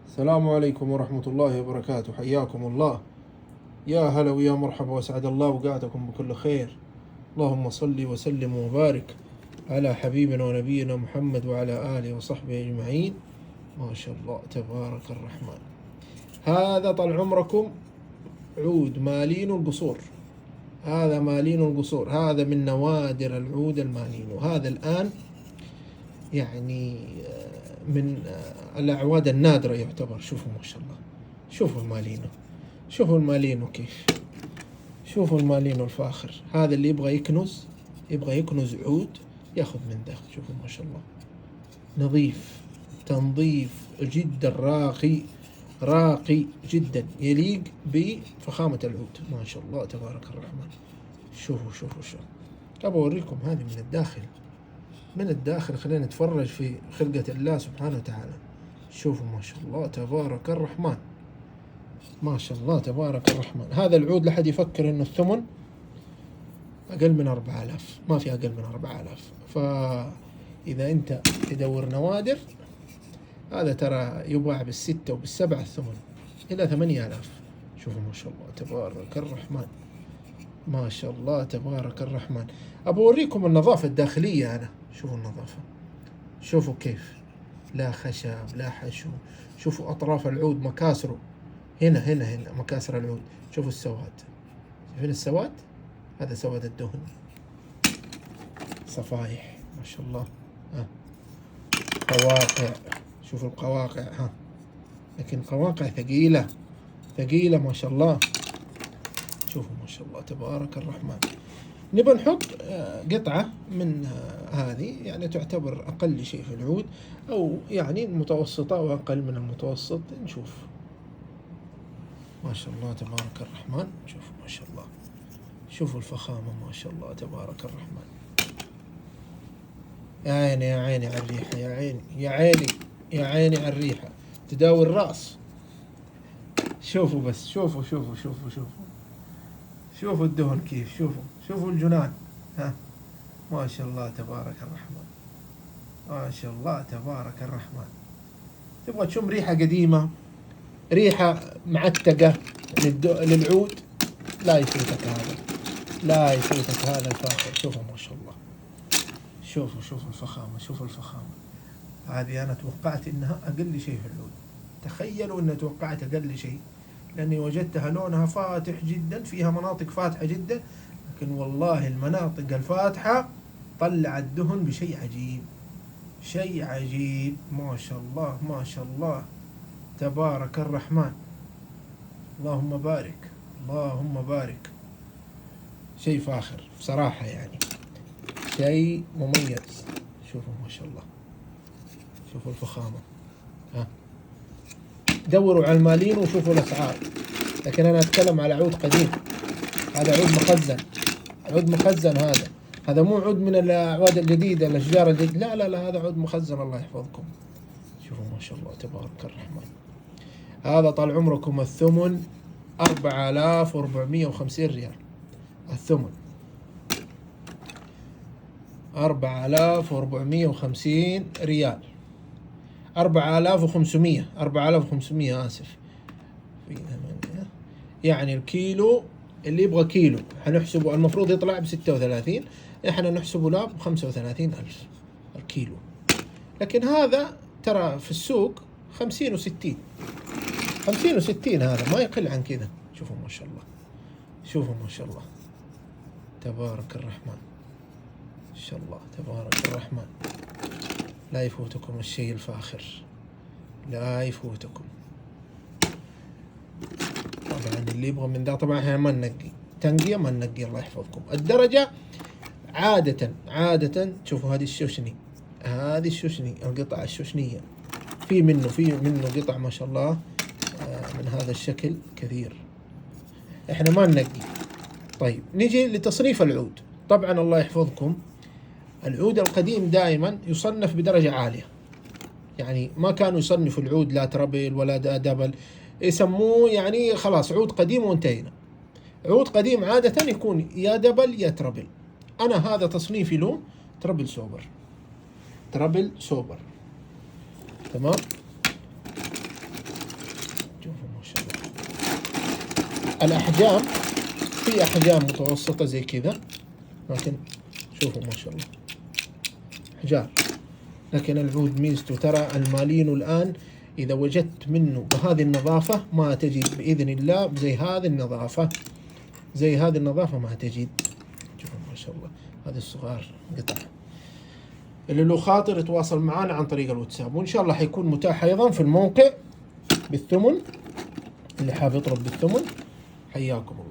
السلام عليكم ورحمة الله وبركاته، حياكم الله. يا هلا ويا مرحبا، وسعد الله أوقاتكم بكل خير. اللهم صل وسلم وبارك على حبيبنا ونبينا محمد وعلى آله وصحبه أجمعين. ما شاء الله تبارك الرحمن. هذا طال عمركم عود مالين القصور. هذا مالين القصور، هذا من نوادر العود المالين، وهذا الآن يعني من الأعواد النادرة يعتبر. شوفوا ما شاء الله، شوفوا المالينو، شوفوا المالينو كيف، شوفوا المالينو الفاخر. هذا اللي يبغى يكنز عود ياخذ من ده. شوفوا ما شاء الله، نظيف، تنظيف جدا، راقي جدا، يليق بفخامة العود. ما شاء الله تبارك الرحمن. شوفوا أبغى أوريكم هذه من الداخل. خلينا نتفرج في خلقة الله سبحانه وتعالى. شوفوا ما شاء الله تبارك الرحمن، ما شاء الله تبارك الرحمن. هذا العود لحد يفكر انه الثمن اقل من 4000، ما في اقل من 4000. فاذا انت تدور نوادر، هذا ترى يباع بالستة وبالسبعة الثمن الى 8000. شوفوا ما شاء الله تبارك الرحمن، ما شاء الله تبارك الرحمن. ابى اوريكم النظافة الداخلية. انا شوفوا النظافة، شوفوا كيف، لا خشب لا حشو. شوفوا اطراف العود، مكاسره هنا مكاسر العود. شوفوا السواد، شايفين السواد؟ هذا سواد الدهن، صفايح ما شاء الله. قواقع، شوفوا القواقع، لكن قواقع ثقيلة ما شاء الله. شوفوا ما شاء الله تبارك الرحمن. نبى نحط قطعة من هذه، يعني تعتبر أقل شيء في العود، أو يعني المتوسطة أو أقل من المتوسط. نشوف ما شاء الله تبارك الرحمن. شوفوا ما شاء الله، شوفوا الفخامة ما شاء الله تبارك الرحمن. يا عيني على الريحة، يا عيني على الريحة، تداوي الرأس. شوفوا بس، شوفوا الدهن كيف، شوفوا الجنان. ما شاء الله تبارك الرحمن، ما شاء الله تبارك الرحمن. تبغى تشم ريحة قديمة، ريحة معتقة للعود، لا يفوتك هذا الفاخر. شوفوا ما شاء الله، شوفوا الفخامة. هذه أنا توقعت إنها أقل شيء في العود. تخيلوا إن توقعت أقل شيء، لأني وجدتها لونها فاتح جدا، فيها مناطق فاتحة جدا، لكن والله المناطق الفاتحة طلع الدهن بشيء عجيب. ما شاء الله تبارك الرحمن. اللهم بارك. شيء فاخر بصراحة، يعني شيء مميز. شوفوا ما شاء الله، شوفوا الفخامة. دوروا على المالين وشوفوا الأسعار. لكن أنا أتكلم على عود قديم. هذا عود مخزن. هذا مو عود من الأعواد الجديدة، الأشجار الجديدة. لا، هذا عود مخزن. الله يحفظكم. شوفوا ما شاء الله تبارك الرحمن. هذا طال عمركم الثمن 4450 ريال. الثمن 4450 ريال، 4500 آسف. يعني الكيلو، اللي يبغى كيلو حنحسبه، المفروض يطلع ب36، احنا نحسبه لا ب35,000 الكيلو. لكن هذا ترى في السوق 50 و60، هذا ما يقل عن كذا. شوفوا ما شاء الله تبارك الرحمن، ما شاء الله تبارك الرحمن. لا يفوتكم الشيء الفاخر، لا يفوتكم. طبعا اللي يبغى من ذا، طبعا احنا ما ننقي تنقية، ما ننقي. الله يحفظكم. الدرجة عادة شوفوا هذه الشوشني، القطع الشوشنية، في منه قطع ما شاء الله من هذا الشكل كثير. احنا ما ننقي. طيب نجي لتصنيف العود. طبعا الله يحفظكم، العود القديم دائما يصنف بدرجة عالية، يعني ما كانوا يصنفوا العود لا تربل ولا دبل، يسموه يعني خلاص عود قديم وانتهينا. عود قديم عادة يكون يا دبل يا تربل. أنا هذا تصنيفي له تربل سوبر. تمام. الأحجام في أحجام متوسطة زي كذا، لكن شوفوا ما شاء الله أحجار. لكن العود ميزته ترى المالينو الآن إذا وجدت منه بهذه النظافة ما تجد بإذن الله زي هذه النظافة، زي هذه النظافة ما تجد. شوفوا ما شاء الله هذه الصغار قطع. اللي له خاطر يتواصل معنا عن طريق الواتساب، وإن شاء الله حيكون متاح أيضا في الموقع بالثمن، اللي حاب يطلب بالثمن حياكم الله.